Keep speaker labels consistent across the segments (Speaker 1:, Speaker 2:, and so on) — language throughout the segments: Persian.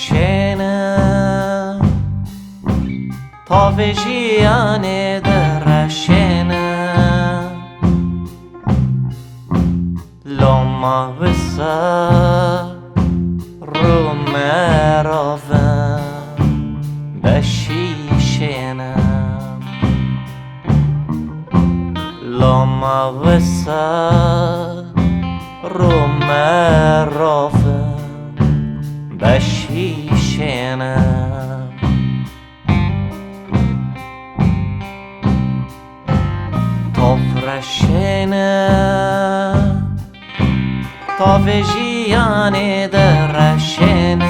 Speaker 1: رشینم تا وجیان درشینم لما بسا رو مروم بشیشینم لما بسا رو مروم بشیشینم تا فرشینم تا وجیان درشینم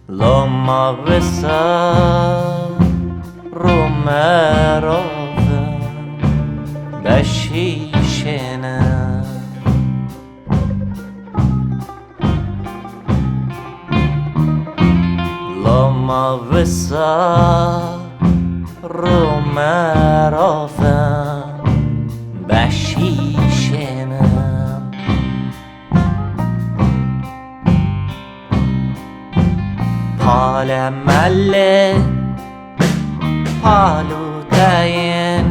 Speaker 1: لما بسا رو مروم بشیشینم لما بسا رو مروم بشیشینم پال مله پالوتین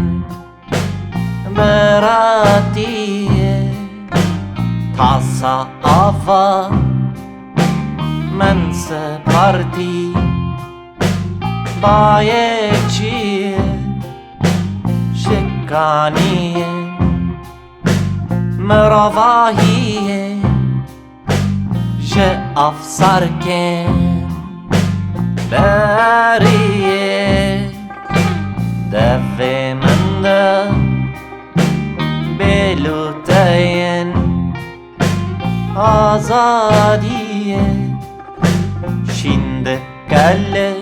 Speaker 1: براتیه تاسا آفا من سپرتی بایه چیه شکانیه مرواییه جه افسر کن بریه دفه منده بلوتین آزادیه شینده کله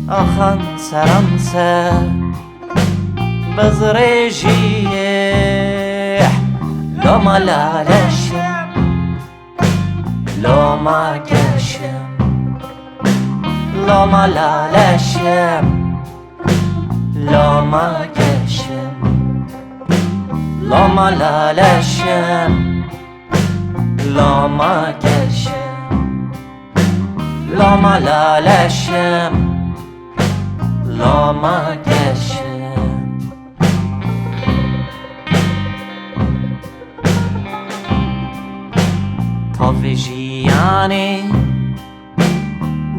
Speaker 1: آخان سرمسه بزرجیه لما لالشم لما کشم لما لالشم لما کشم لما لالشم لما کشم لما لالشم لما کشم تا وجیانی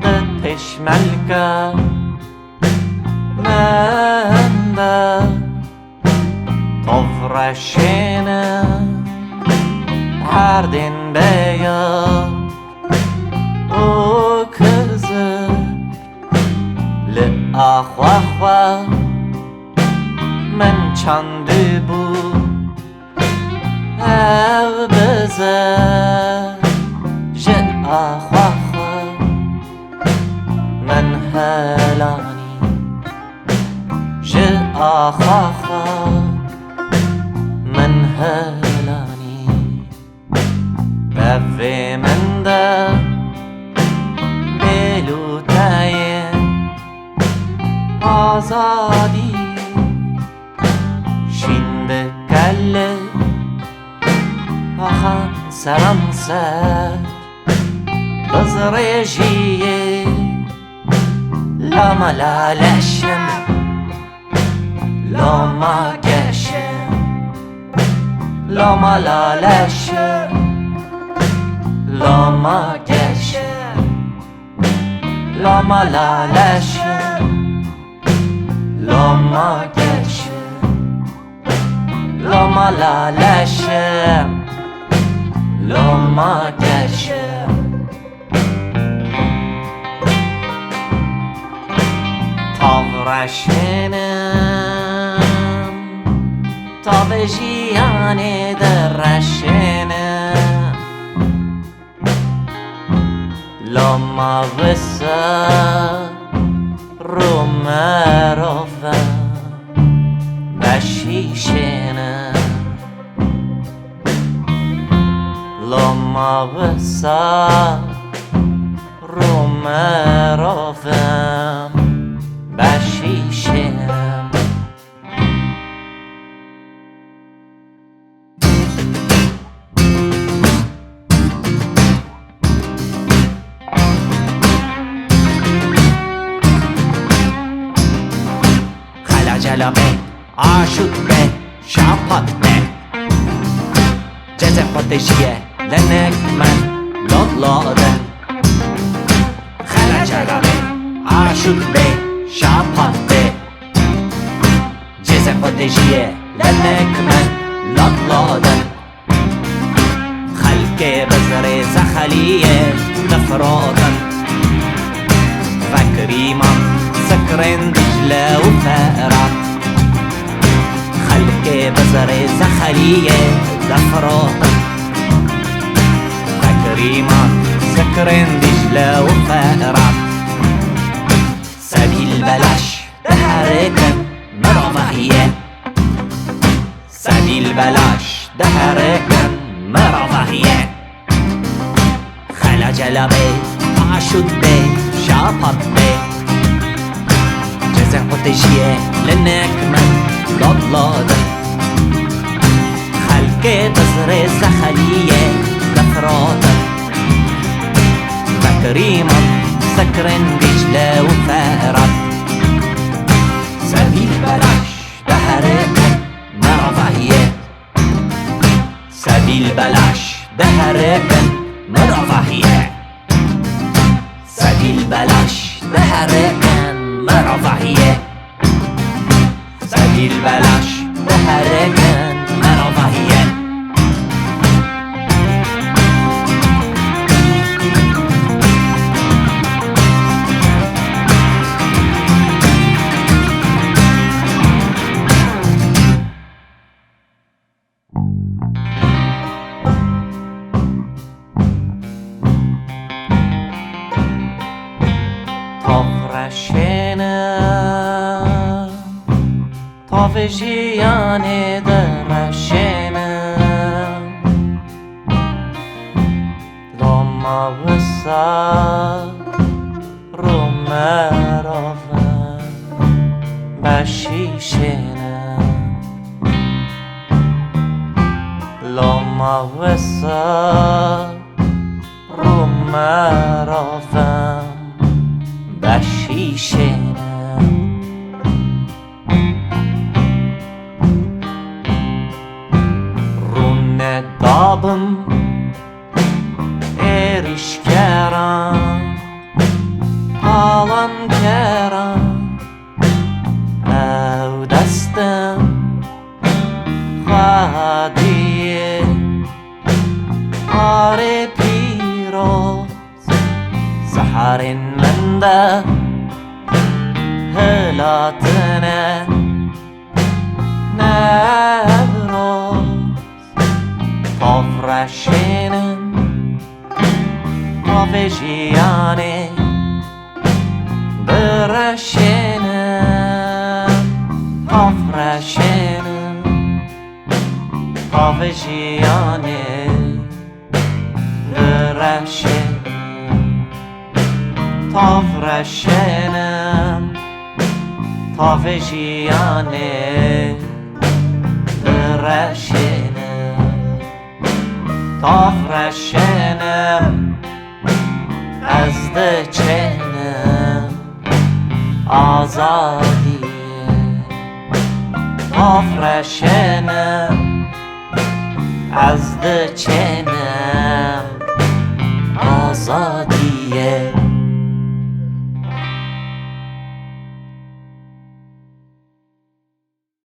Speaker 1: ده پشملکه من ده تا فرشینم هر دین بیا او کزه لآخواه من چنده بود او بزه جد آخواه من هلانی جد آخواه من هلانی بوی من ده بلوتاین آزادی شینده کله آخان سرمسر بزرجیه لما لالشم لما کشم لما لالشم لما کشم لما لالشم لما کشم لما لالشم لما کشم تا ورشینم تا وجیان درشینم لما بسا رو مروم بشیشینم لما بسا رو مروم بشیشینم آشوده شاپاده جز پاتشیه لنک من لادلاده خلجلمه آشوده شاپاده جز پاتشیه لنک من لادلاده خلق بزر زخلیه نفراتن فكريما سكرن دجلة وفقرات خلق بزر زخلية زفراتا فكريما سكرن دجلة وفقرات سبيل بلاش دهركن مرافهية سبيل بلاش دهركن مرافهية خلجلبي عشده شاپاده جز پاتشیه لنک من لادلاده خلق بزر زخلیه نفراته فكريما سكرن دجلة وفقرات سبيل بلاش دهركن مرافهية سبيل بلاش دهركن مرافهية سبيل بلاش دهركن مرافهية سبيل بلاش دهركن مرافهية Tavraşenem Tavjiyane derraşenem Lama vsa Rumerafem Beşişenem Lama vsa Rumerafem بشیشنم رونه دابم erişkerem alan kerem ev destem hadiye are piroz سحرن من ده هلاتنه نبراز تافرشنم تافجیانه برشنم تافرشنم تافجیانه برشنم تافرشنم تافجیانه برشنم تافرشنم از دچنم آزادیه تافرشنم از دچنم